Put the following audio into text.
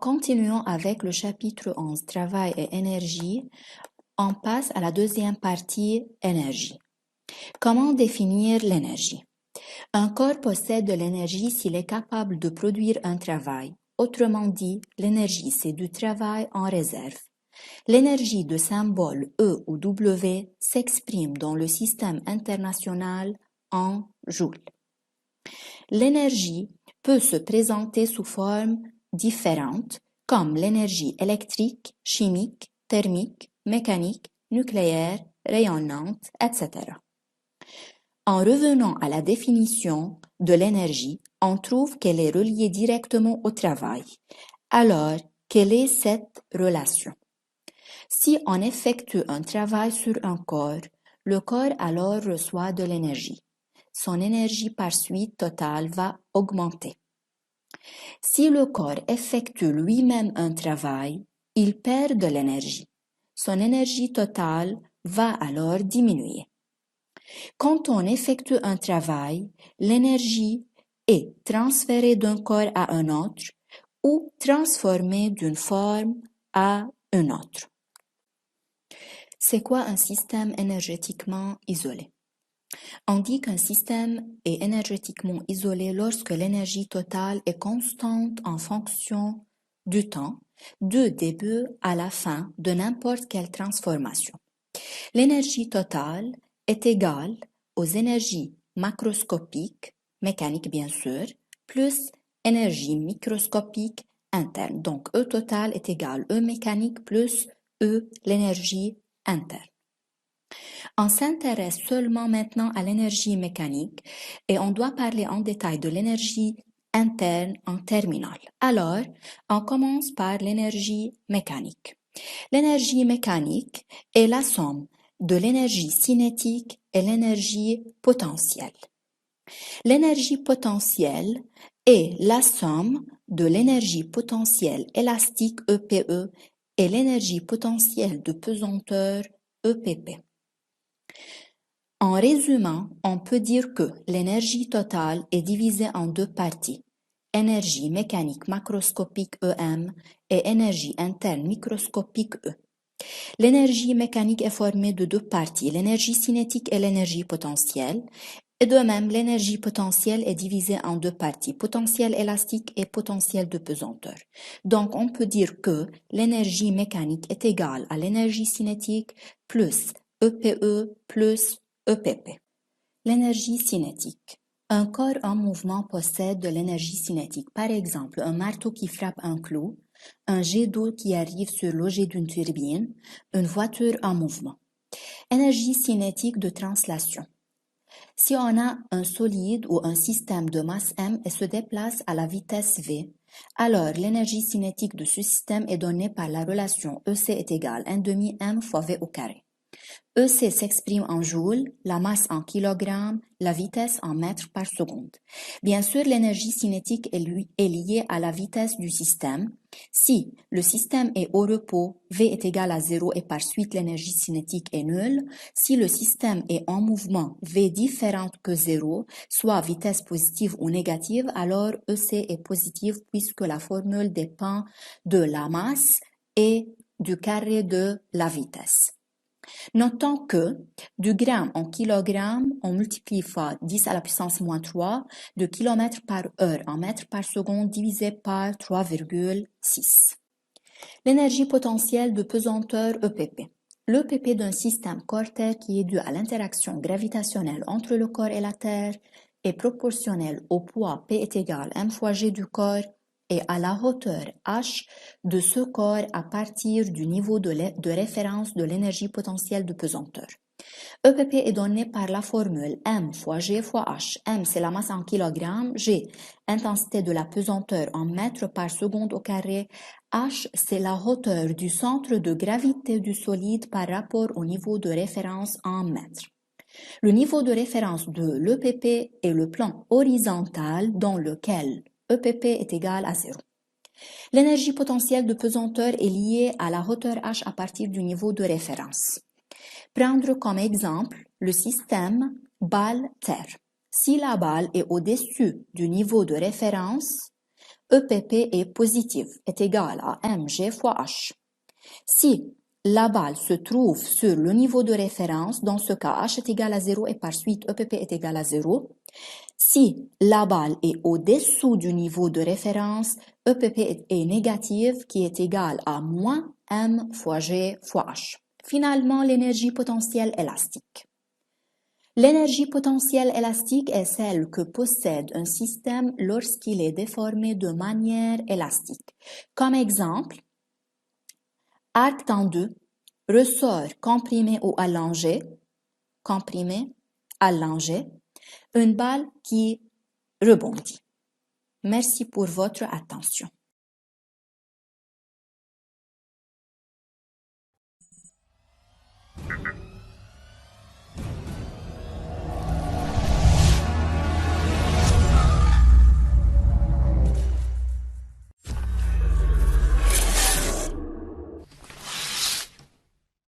continuant avec le chapitre 11, Travail et énergie, on passe à la deuxième partie, énergie. Comment définir l'énergie? Un corps possède de l'énergie s'il est capable de produire un travail. Autrement dit, l'énergie, c'est du travail en réserve. L'énergie de symbole E ou W s'exprime dans le système international en joules. L'énergie peut se présenter sous formes différentes comme l'énergie électrique, chimique, thermique, mécanique, nucléaire, rayonnante, etc. En revenant à la définition de l'énergie, on trouve qu'elle est reliée directement au travail. Alors, quelle est cette relation? Si on effectue un travail sur un corps, le corps alors reçoit de l'énergie. Son énergie par suite totale va augmenter. Si le corps effectue lui-même un travail, il perd de l'énergie. Son énergie totale va alors diminuer. Quand on effectue un travail, l'énergie est transférée d'un corps à un autre ou transformée d'une forme à une autre. C'est quoi un système énergétiquement isolé? On dit qu'un système est énergétiquement isolé lorsque l'énergie totale est constante en fonction du temps, du début à la fin de n'importe quelle transformation. L'énergie totale est égale aux énergies macroscopiques, mécaniques bien sûr, plus énergie microscopique interne. Donc E total est égal E mécanique plus E l'énergie interne. On s'intéresse seulement maintenant à l'énergie mécanique et on doit parler en détail de l'énergie interne en terminale. Alors, on commence par l'énergie mécanique. L'énergie mécanique est la somme de l'énergie cinétique et l'énergie potentielle. L'énergie potentielle est la somme de l'énergie potentielle élastique EPE et l'énergie potentielle de pesanteur EPP. En résumant, on peut dire que l'énergie totale est divisée en deux parties, énergie mécanique macroscopique EM et énergie interne microscopique E. L'énergie mécanique est formée de deux parties, l'énergie cinétique et l'énergie potentielle. Et de même, l'énergie potentielle est divisée en deux parties, potentiel élastique et potentiel de pesanteur. Donc, on peut dire que l'énergie mécanique est égale à l'énergie cinétique plus EPE plus EPP. L'énergie cinétique. Un corps en mouvement possède de l'énergie cinétique. Par exemple, un marteau qui frappe un clou, un jet d'eau qui arrive sur le jet d'une turbine, une voiture en mouvement. Énergie cinétique de translation. Si on a un solide ou un système de masse m et se déplace à la vitesse v, alors l'énergie cinétique de ce système est donnée par la relation EC est égale 1/2 m fois v au carré. EC s'exprime en joules, la masse en kilogrammes, la vitesse en mètres par seconde. Bien sûr, l'énergie cinétique est liée à la vitesse du système. Si le système est au repos, V est égal à 0 et par suite l'énergie cinétique est nulle. Si le système est en mouvement, V différente que 0, soit vitesse positive ou négative, alors EC est positive puisque la formule dépend de la masse et du carré de la vitesse. Notons que du gramme en kilogramme, on multiplie fois 10 à la puissance moins 3 de kilomètres par heure en mètres par seconde divisé par 3,6. L'énergie potentielle de pesanteur EPP. L'EPP d'un système corps-terre qui est dû à l'interaction gravitationnelle entre le corps et la Terre est proportionnel au poids P est égal m fois g du corps et à la hauteur h de ce corps à partir du niveau de référence de l'énergie potentielle de pesanteur. EPP est donné par la formule m fois g fois h. M, c'est la masse en kilogrammes. G, intensité de la pesanteur en mètres par seconde au carré. H, c'est la hauteur du centre de gravité du solide par rapport au niveau de référence en mètres. Le niveau de référence de l'EPP est le plan horizontal dans lequel EPP est égal à 0. L'énergie potentielle de pesanteur est liée à la hauteur h à partir du niveau de référence. Prendre comme exemple le système balle-terre. Si la balle est au-dessus du niveau de référence, EPP est positive, est égal à mg fois h. Si la balle se trouve sur le niveau de référence, dans ce cas, h est égal à 0 et par suite EPP est égal à 0. Si la balle est au-dessous du niveau de référence, EPP est négative qui est égal à moins m fois g fois h. Finalement, l'énergie potentielle élastique. L'énergie potentielle élastique est celle que possède un système lorsqu'il est déformé de manière élastique. Comme exemple, arc tendu, ressort comprimé ou allongé, une balle qui rebondit. Merci pour votre attention.